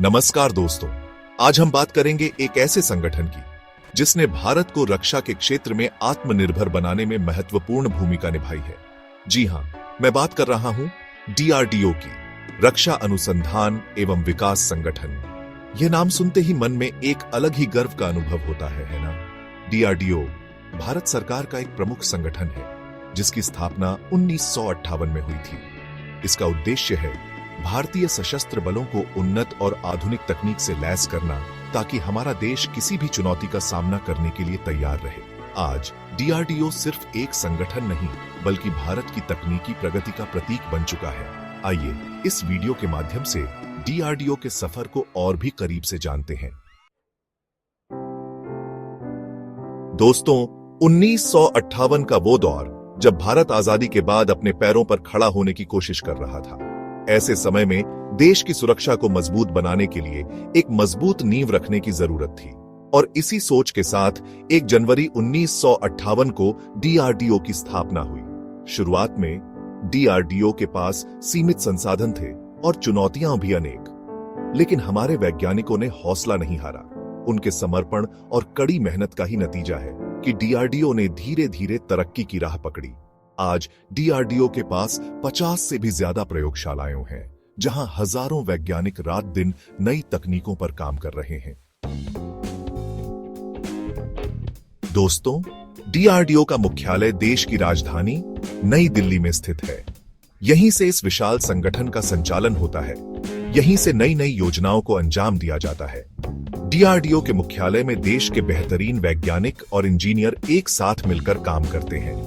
नमस्कार दोस्तों, आज हम बात करेंगे एक ऐसे संगठन की जिसने भारत को रक्षा के क्षेत्र में आत्मनिर्भर बनाने में महत्वपूर्ण भूमिका निभाई है। जी हां, मैं बात कर रहा हूं डीआरडीओ की, रक्षा अनुसंधान एवं विकास संगठन। यह नाम सुनते ही मन में एक अलग ही गर्व का अनुभव होता है ना? डीआरडीओ भारत सरकार का एक प्रमुख संगठन है जिसकी स्थापना 1958 में हुई थी। इसका उद्देश्य है भारतीय सशस्त्र बलों को उन्नत और आधुनिक तकनीक से लैस करना, ताकि हमारा देश किसी भी चुनौती का सामना करने के लिए तैयार रहे। आज डीआरडीओ सिर्फ एक संगठन नहीं, बल्कि भारत की तकनीकी प्रगति का प्रतीक बन चुका है। आइए इस वीडियो के माध्यम से डीआरडीओ के सफर को और भी करीब से जानते हैं। दोस्तों, 1958 का वो दौर जब भारत आजादी के बाद अपने पैरों पर खड़ा होने की कोशिश कर रहा था। ऐसे समय में देश की सुरक्षा को मजबूत बनाने के लिए एक मजबूत नींव रखने की जरूरत थी, और इसी सोच के साथ 1 जनवरी 1958 को डीआरडीओ की स्थापना हुई। शुरुआत में डीआरडीओ के पास सीमित संसाधन थे और चुनौतियां भी अनेक, लेकिन हमारे वैज्ञानिकों ने हौसला नहीं हारा। उनके समर्पण और कड़ी मेहनत का ही नतीजा है कि डीआरडीओ ने धीरे धीरे तरक्की की राह पकड़ी। आज डीआरडीओ के पास 50 से भी ज्यादा प्रयोगशालाएं हैं, जहां हजारों वैज्ञानिक रात दिन नई तकनीकों पर काम कर रहे हैं। दोस्तों, डीआरडीओ का मुख्यालय देश की राजधानी नई दिल्ली में स्थित है। यहीं से इस विशाल संगठन का संचालन होता है। यहीं से नई नई योजनाओं को अंजाम दिया जाता है। डीआरडीओ के मुख्यालय में देश के बेहतरीन वैज्ञानिक और इंजीनियर एक साथ मिलकर काम करते हैं।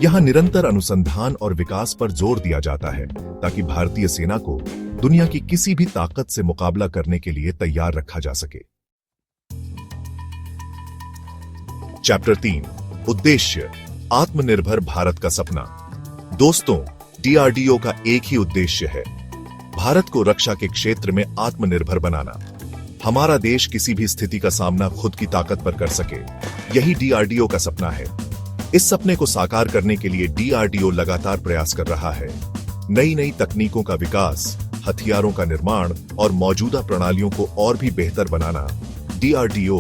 यहां निरंतर अनुसंधान और विकास पर जोर दिया जाता है, ताकि भारतीय सेना को दुनिया की किसी भी ताकत से मुकाबला करने के लिए तैयार रखा जा सके। चैप्टर 3, उद्देश्य, आत्मनिर्भर भारत का सपना। दोस्तों, डीआरडीओ का एक ही उद्देश्य है, भारत को रक्षा के क्षेत्र में आत्मनिर्भर बनाना। हमारा देश किसी भी स्थिति का सामना खुद की ताकत पर कर सके, यही डीआरडीओ का सपना है। इस सपने को साकार करने के लिए डीआरडीओ लगातार प्रयास कर रहा है। नई नई तकनीकों का विकास, हथियारों का निर्माण और मौजूदा प्रणालियों को और भी बेहतर बनाना। डीआरडीओ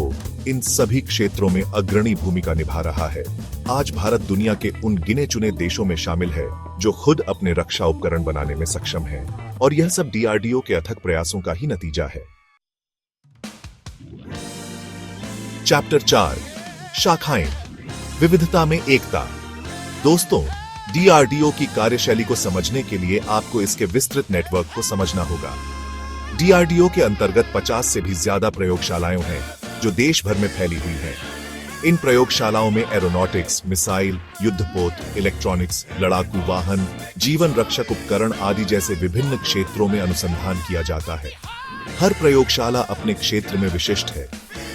इन सभी क्षेत्रों में अग्रणी भूमिका निभा रहा है। आज भारत दुनिया के उन गिने चुने देशों में शामिल है जो खुद अपने रक्षा उपकरण बनाने में सक्षम है, और यह सब डीआरडीओ के अथक प्रयासों का ही नतीजा है। चैप्टर 4, शाखाएं, विविधता में एकता। दोस्तों, डीआरडीओ की कार्यशैली को समझने के लिए आपको इसके विस्तृत नेटवर्क को समझना होगा। डीआरडीओ के अंतर्गत 50 से भी ज्यादा प्रयोगशालाएं हैं जो देश भर में फैली हुई हैं। इन प्रयोगशालाओं में एरोनॉटिक्स, मिसाइल, युद्धपोत, इलेक्ट्रॉनिक्स, लड़ाकू वाहन, जीवन रक्षक उपकरण आदि जैसे विभिन्न क्षेत्रों में अनुसंधान किया जाता है। हर प्रयोगशाला अपने क्षेत्र में विशिष्ट है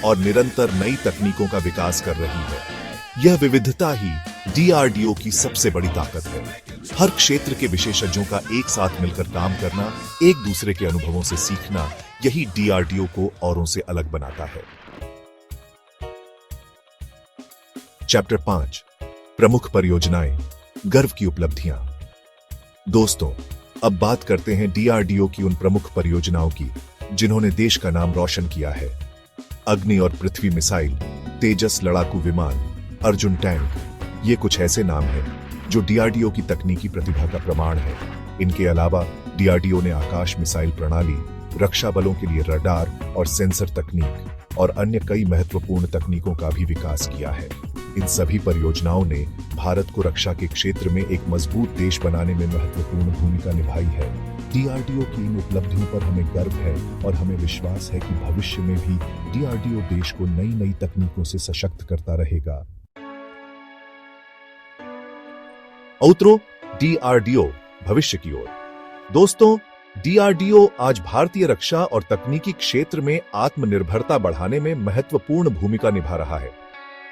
और निरंतर नई तकनीकों का विकास कर रही है। यह विविधता ही डीआरडीओ की सबसे बड़ी ताकत है। हर क्षेत्र के विशेषज्ञों का एक साथ मिलकर काम करना, एक दूसरे के अनुभवों से सीखना, यही डीआरडीओ को औरों से अलग बनाता है। चैप्टर 5, प्रमुख परियोजनाएं, गर्व की उपलब्धियां। दोस्तों, अब बात करते हैं डीआरडीओ की उन प्रमुख परियोजनाओं की जिन्होंने देश का नाम रोशन किया है। अग्नि और पृथ्वी मिसाइल, तेजस लड़ाकू विमान, अर्जुन टैंक, ये कुछ ऐसे नाम हैं जो डीआरडीओ की तकनीकी प्रतिभा का प्रमाण है। इनके अलावा डीआरडीओ ने आकाश मिसाइल प्रणाली, रक्षा बलों के लिए रडार और सेंसर तकनीक और अन्य कई महत्वपूर्ण तकनीकों का भी विकास किया है। इन सभी परियोजनाओं ने भारत को रक्षा के क्षेत्र में एक मजबूत देश बनाने में महत्वपूर्ण भूमिका निभाई है। डीआरडीओ की इन उपलब्धियों पर हमें गर्व है और हमें विश्वास है कि भविष्य में भी डीआरडीओ देश को नई नई तकनीकों से सशक्त करता रहेगा। उतरो डीआरडीओ भविष्य की ओर। दोस्तों, डीआरडीओ आज भारतीय रक्षा और तकनीकी क्षेत्र में आत्मनिर्भरता बढ़ाने में महत्वपूर्ण भूमिका निभा रहा है।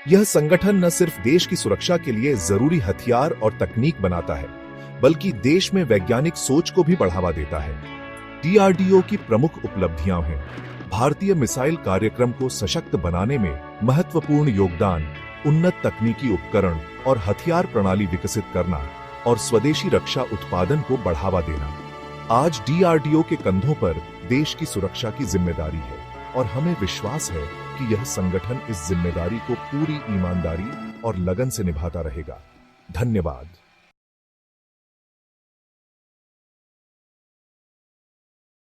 यह संगठन न सिर्फ देश की सुरक्षा के लिए जरूरी हथियार और तकनीक बनाता है, बल्कि देश में वैज्ञानिक सोच को भी बढ़ावा देता है। डीआरडीओ की प्रमुख उपलब्धियां हैं: भारतीय मिसाइल कार्यक्रम को सशक्त बनाने में महत्वपूर्ण योगदान, उन्नत तकनीकी उपकरण और हथियार प्रणाली विकसित करना, और स्वदेशी रक्षा उत्पादन को बढ़ावा देना। आज डीआरडीओ के कंधों पर देश की सुरक्षा की जिम्मेदारी है और हमें विश्वास है कि यह संगठन इस जिम्मेदारी को पूरी ईमानदारी और लगन से निभाता रहेगा। धन्यवाद।